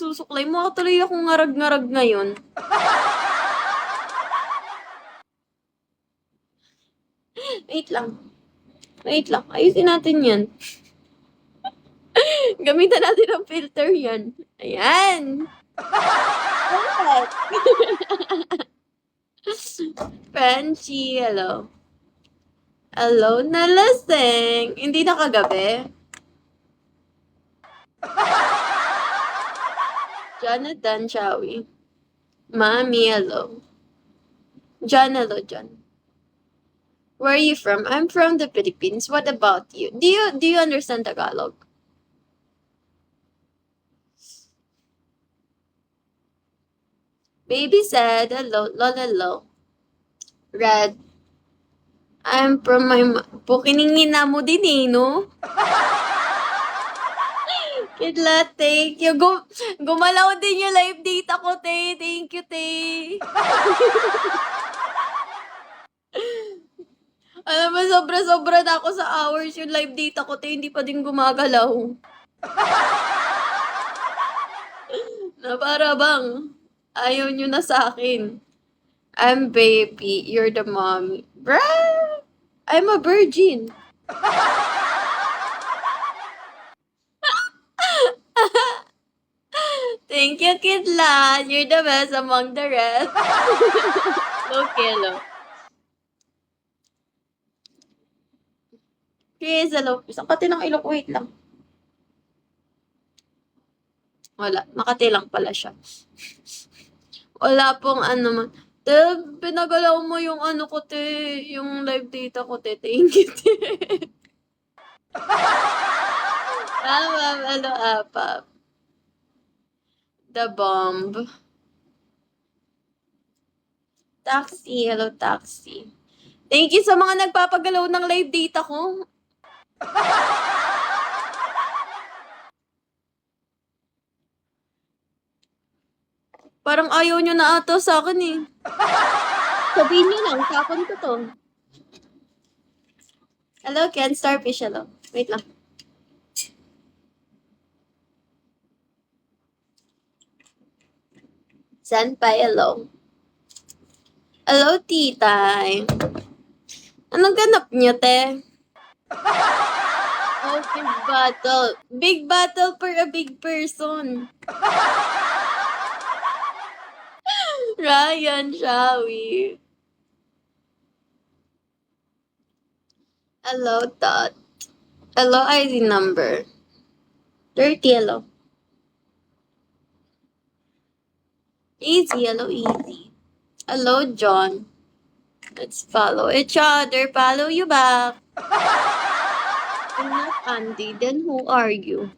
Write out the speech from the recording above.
nagsusuklay. Mukha tuloy akong ngarag-ngarag ngayon. Wait lang. Wait lang. Ayusin natin yan. Gamitan natin ang filter yan. Ayan. Perfect. Frenchy, hello. Hello, nalasing. Hindi na kagabi. Jonathan, Chawi. Mami, hello. John, hello, John. Where are you from? I'm from the Philippines. What about you? Do you understand Tagalog? Baby said, hello, lol, hello. Red. I'm from my... Pukiningin na mo din eh, no? Kidla, thank you. Gumalaw din yung live data ko, te. Thank you, te. Alam mo, sobra-sobra na ako sa hours yung live data ko, te. Hindi pa din gumagalaw. Na para bang, ayaw nyo na sa akin. I'm baby, you're the mommy. Bruh! I'm a virgin. Thank you, Kidlan. You're the best among the rest. Okay, hello. Chris, hello. Isang kati ng ilok. Wait lang. Wala. Makati lang pala siya. Wala pong ano man. Te, pinagalaw mo yung ano ko, te. Yung live data ko, te. Thank you, te. Ano, apap. The bomb. Taxi, hello, taxi. Thank you sa mga nagpapagalaw ng live data ko. Parang ayaw nyo na ata sa akin eh. Sabihin nyo lang, tapon ko to. Hello, Ken. Starfish, hello. Wait lang. Senpai, hello. Hello, titay. Anong ganap niyo, te? Oh, big battle. Big battle for a big person. Ryan, Shawi. Hello, Tot. Hello, ID number. 30, hello. Easy, hello, easy. Hello, John. Let's follow each other. Follow you back. I'm not Andy. Then who are you?